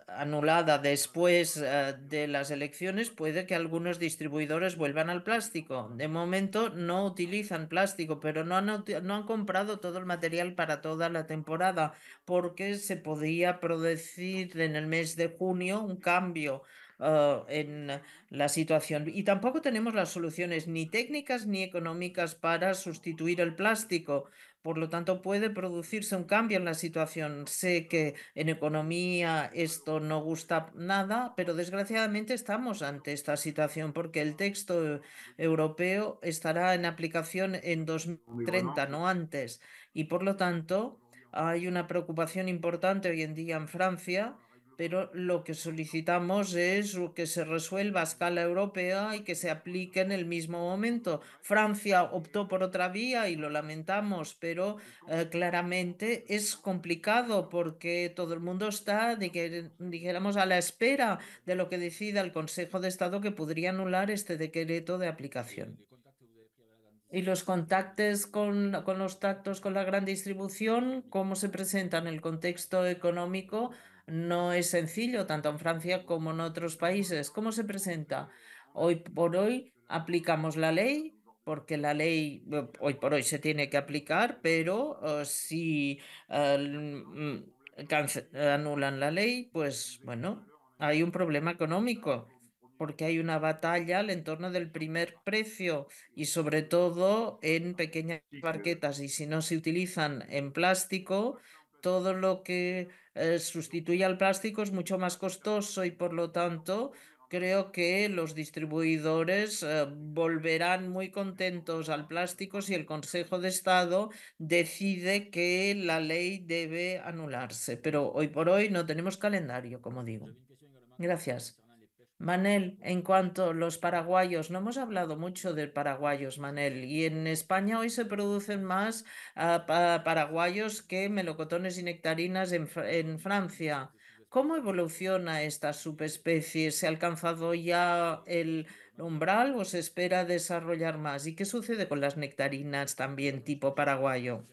anulada después de las elecciones, puede que algunos distribuidores vuelvan al plástico. De momento no utilizan plástico, pero no han comprado todo el material para toda la temporada, porque se podía producir en el mes de junio un cambio en la situación. Y tampoco tenemos las soluciones ni técnicas ni económicas para sustituir el plástico. Por lo tanto, puede producirse un cambio en la situación. Sé que en economía esto no gusta nada, pero desgraciadamente estamos ante esta situación porque el texto europeo estará en aplicación en 2030, no antes. Y por lo tanto, hay una preocupación importante hoy en día en Francia, pero lo que solicitamos es que se resuelva a escala europea y que se aplique en el mismo momento. Francia optó por otra vía y lo lamentamos, pero claramente es complicado porque todo el mundo está, dijéramos, a la espera de lo que decida el Consejo de Estado, que podría anular este decreto de aplicación. Y los contactos con los tactos con la gran distribución, cómo se presenta en el contexto económico, no es sencillo, tanto en Francia como en otros países. ¿Cómo se presenta? Hoy por hoy aplicamos la ley, porque la ley hoy por hoy se tiene que aplicar, pero si anulan la ley, pues bueno, hay un problema económico, porque hay una batalla al entorno del primer precio y sobre todo en pequeñas barquetas. Y si no se utilizan en plástico, todo lo que sustituye al plástico es mucho más costoso y por lo tanto creo que los distribuidores volverán muy contentos al plástico si el Consejo de Estado decide que la ley debe anularse. Pero hoy por hoy no tenemos calendario, como digo. Gracias. Manel, en cuanto a los paraguayos, no hemos hablado mucho de paraguayos, Manel, y en España hoy se producen más paraguayos que melocotones y nectarinas en Francia. ¿Cómo evoluciona esta subespecie? ¿Se ha alcanzado ya el umbral o se espera desarrollar más? ¿Y qué sucede con las nectarinas también tipo paraguayo?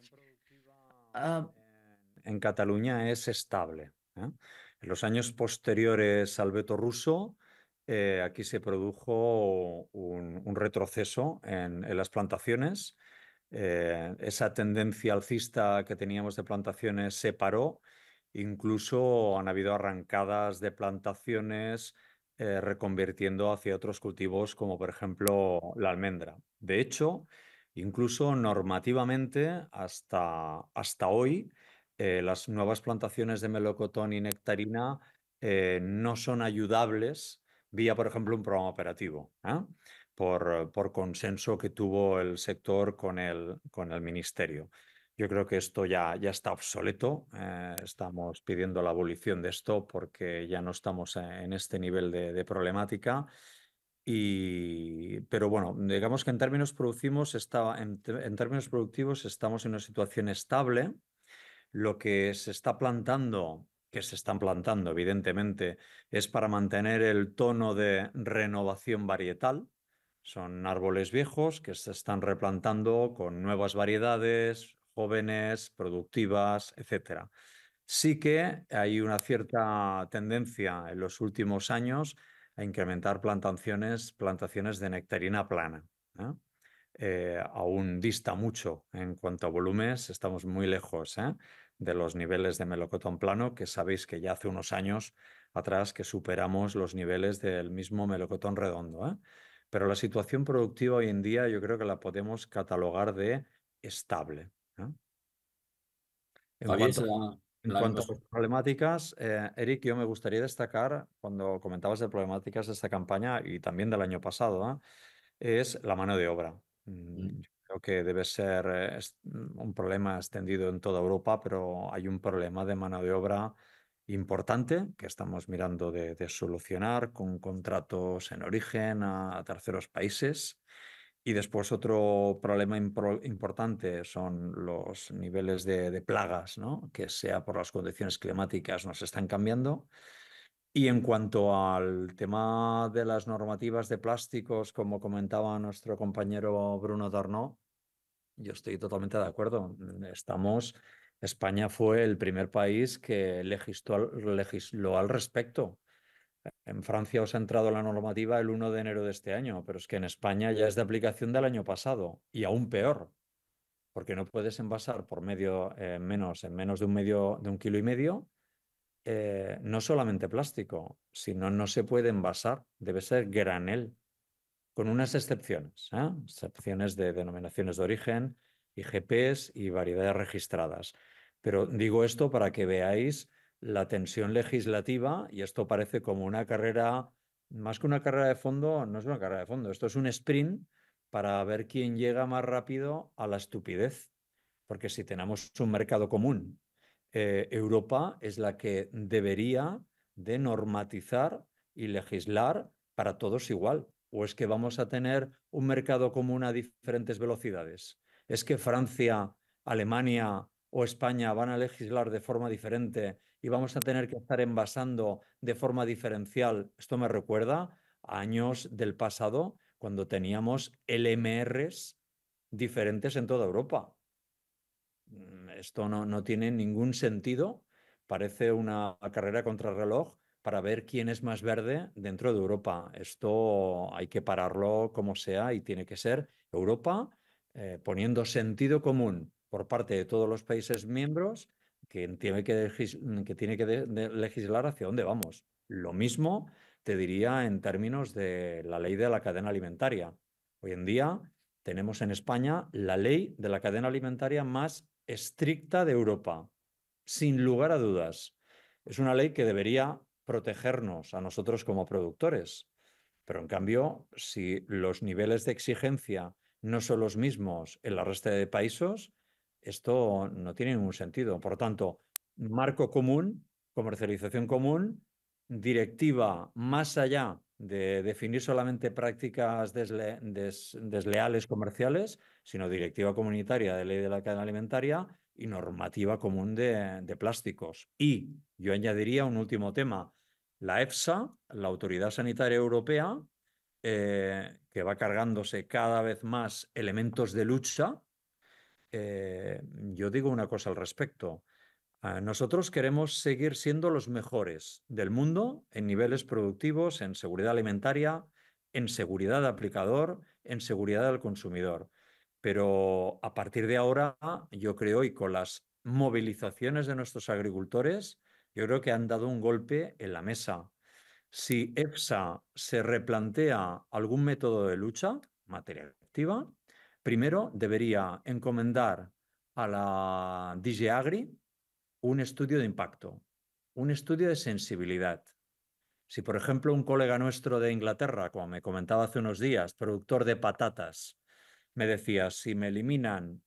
En Cataluña es estable. En los años posteriores al veto ruso, aquí se produjo un retroceso en las plantaciones. Esa tendencia alcista que teníamos de plantaciones se paró. Incluso han habido arrancadas de plantaciones reconvirtiendo hacia otros cultivos como por ejemplo la almendra. De hecho, incluso normativamente hasta hoy, las nuevas plantaciones de melocotón y nectarina no son ayudables vía, por ejemplo, un programa operativo, por consenso que tuvo el sector con el ministerio. Yo creo que esto ya está obsoleto. Estamos pidiendo la abolición de esto porque ya no estamos en este nivel de problemática. Pero bueno, digamos que en términos productivos estamos en una situación estable. Lo que se está plantando, que se están plantando, evidentemente, es para mantener el tono de renovación varietal. Son árboles viejos que se están replantando con nuevas variedades, jóvenes, productivas, etc. Sí que hay una cierta tendencia en los últimos años a incrementar plantaciones de nectarina plana, ¿eh? Aún dista mucho en cuanto a volúmenes, estamos muy lejos, de los niveles de melocotón plano, que sabéis que ya hace unos años atrás que superamos los niveles del mismo melocotón redondo, ¿eh? Pero la situación productiva hoy en día yo creo que la podemos catalogar de estable, ¿eh? En Javier, cuanto, en la cuanto a misma. las problemáticas, Eric, yo me gustaría destacar, cuando comentabas de problemáticas de esta campaña y también del año pasado, es la mano de obra. Yo creo que debe ser un problema extendido en toda Europa, pero hay un problema de mano de obra importante que estamos mirando de solucionar con contratos en origen a terceros países. Y después otro problema importante son los niveles de plagas, ¿no? Que sea por las condiciones climáticas nos están cambiando. Y en cuanto al tema de las normativas de plásticos, como comentaba nuestro compañero Bruno Darnó, yo estoy totalmente de acuerdo. España fue el primer país que legisló al respecto. En Francia os ha entrado la normativa el 1 de enero de este año, pero es que en España ya es de aplicación del año pasado y aún peor, porque no puedes envasar por en menos de 1,5 kilos, no solamente plástico, sino no se puede envasar, debe ser granel, con unas excepciones, excepciones de denominaciones de origen, IGPs y variedades registradas. Pero digo esto para que veáis la tensión legislativa, y esto parece como una carrera, más que una carrera de fondo, no es una carrera de fondo, esto es un sprint para ver quién llega más rápido a la estupidez. Porque si tenemos un mercado común, Europa es la que debería de normatizar y legislar para todos igual. ¿O es que vamos a tener un mercado común a diferentes velocidades? ¿Es que Francia, Alemania o España van a legislar de forma diferente y vamos a tener que estar envasando de forma diferencial? Esto me recuerda a años del pasado cuando teníamos LMRs diferentes en toda Europa. Esto no tiene ningún sentido. Parece una carrera contrarreloj para ver quién es más verde dentro de Europa. Esto hay que pararlo como sea y tiene que ser Europa poniendo sentido común por parte de todos los países miembros que tiene que legislar hacia dónde vamos. Lo mismo te diría en términos de la ley de la cadena alimentaria. Hoy en día tenemos en España la ley de la cadena alimentaria más estricta de Europa, sin lugar a dudas. Es una ley que debería protegernos a nosotros como productores. Pero en cambio, si los niveles de exigencia no son los mismos en la resto de países, esto no tiene ningún sentido. Por tanto, marco común, comercialización común, directiva más allá de definir solamente prácticas desleales comerciales, sino directiva comunitaria de ley de la cadena alimentaria y normativa común de plásticos. Y yo añadiría un último tema. La EFSA, la Autoridad Sanitaria Europea, que va cargándose cada vez más elementos de lucha. Yo digo una cosa al respecto. Nosotros queremos seguir siendo los mejores del mundo en niveles productivos, en seguridad alimentaria, en seguridad de aplicador, en seguridad del consumidor. Pero a partir de ahora, yo creo, y con las movilizaciones de nuestros agricultores, yo creo que han dado un golpe en la mesa. Si EFSA se replantea algún método de lucha, materia activa, primero debería encomendar a la DG Agri un estudio de impacto, un estudio de sensibilidad Si, por ejemplo, un colega nuestro de Inglaterra, como me comentaba hace unos días, productor de patatas, me decía, si me eliminan,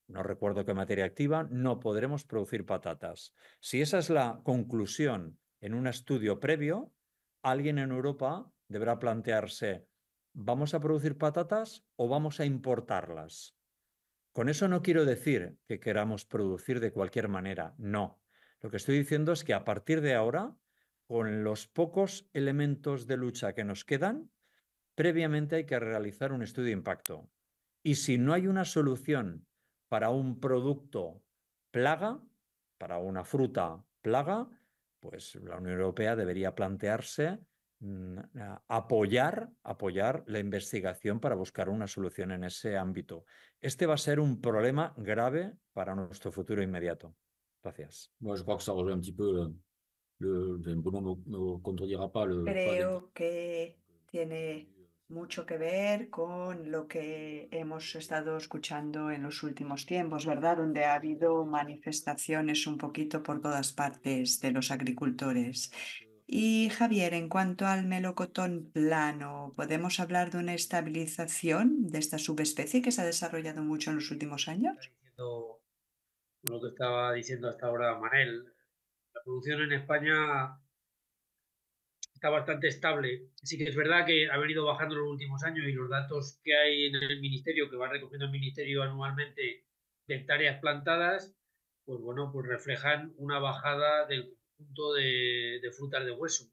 no recuerdo qué materia activa, no podremos producir patatas. Si esa es la conclusión en un estudio previo, alguien en Europa deberá plantearse, ¿vamos a producir patatas o vamos a importarlas? Con eso no quiero decir que queramos producir de cualquier manera, no. Lo que estoy diciendo es que a partir de ahora, con los pocos elementos de lucha que nos quedan, previamente hay que realizar un estudio de impacto. Y si no hay una solución para un producto plaga, para una fruta plaga, pues la Unión Europea debería plantearse apoyar la investigación para buscar una solución en ese ámbito. Este va a ser un problema grave para nuestro futuro inmediato. Gracias. Moi, je crois que ça rejoint un petit peu Bruno me contredira pas. Creo que tiene mucho que ver con lo que hemos estado escuchando en los últimos tiempos, ¿verdad? Donde ha habido manifestaciones un poquito por todas partes de los agricultores. Y Javier, en cuanto al melocotón plano, ¿podemos hablar de una estabilización de esta subespecie que se ha desarrollado mucho en los últimos años? Lo que estaba diciendo hasta ahora Manel, la producción en España está bastante estable. Sí que es verdad que ha venido bajando en los últimos años y los datos que hay en el ministerio, que va recogiendo el ministerio anualmente de hectáreas plantadas, pues bueno, pues reflejan una bajada del conjunto de frutas de hueso.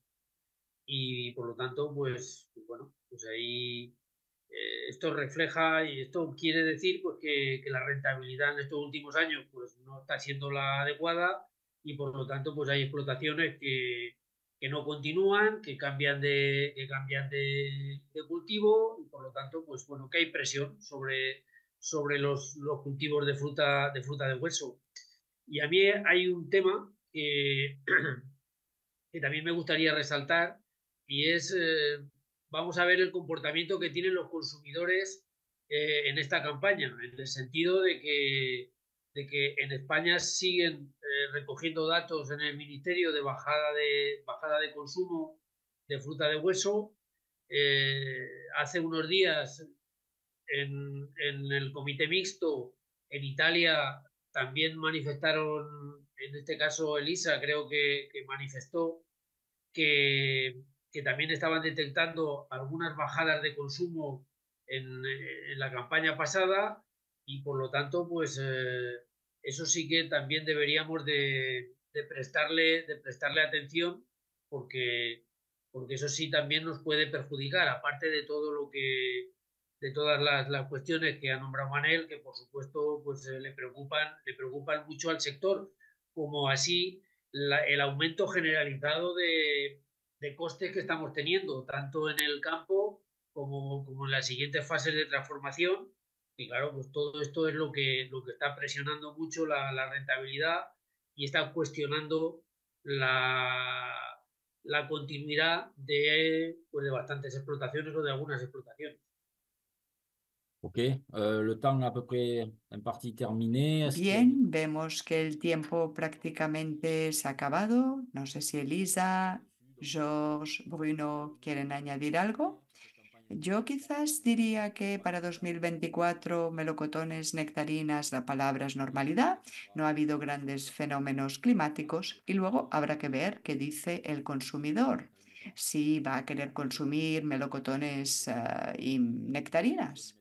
Y por lo tanto, pues bueno, pues ahí esto refleja y esto quiere decir pues que la rentabilidad en estos últimos años pues no está siendo la adecuada y por lo tanto pues hay explotaciones que no continúan, que cambian de cultivo y por lo tanto pues bueno que hay presión sobre los cultivos de fruta de hueso. Y a mí hay un tema que también me gustaría resaltar y es vamos a ver el comportamiento que tienen los consumidores en esta campaña, en el sentido de que en España siguen recogiendo datos en el Ministerio de bajada de consumo de fruta de hueso. Hace unos días en el comité mixto en Italia también manifestaron, en este caso Elisa creo que manifestó que también estaban detectando algunas bajadas de consumo en la campaña pasada y por lo tanto pues eso sí que también deberíamos de prestarle atención porque eso sí también nos puede perjudicar, aparte de todo lo que de todas las cuestiones que ha nombrado Manel, que por supuesto pues le preocupan mucho al sector, como así el aumento generalizado de costes que estamos teniendo, tanto en el campo como en las siguientes fases de transformación. Y claro, pues todo esto es lo que está presionando mucho la rentabilidad y está cuestionando la continuidad de bastantes explotaciones o de algunas explotaciones. Ok, le temps à peu près en partie terminé. Bien, vemos que el tiempo prácticamente se ha acabado. No sé si Elisa, George, Bruno quieren añadir algo. Yo quizás diría que para 2024, melocotones, nectarinas, la palabra es normalidad. No ha habido grandes fenómenos climáticos y luego habrá que ver qué dice el consumidor. Si va a querer consumir melocotones y nectarinas.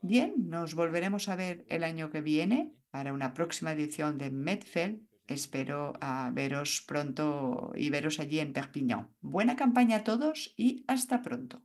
Bien, nos volveremos a ver el año que viene para una próxima edición de Medfeld. Espero veros pronto y veros allí en Perpiñán. Buena campaña a todos y hasta pronto.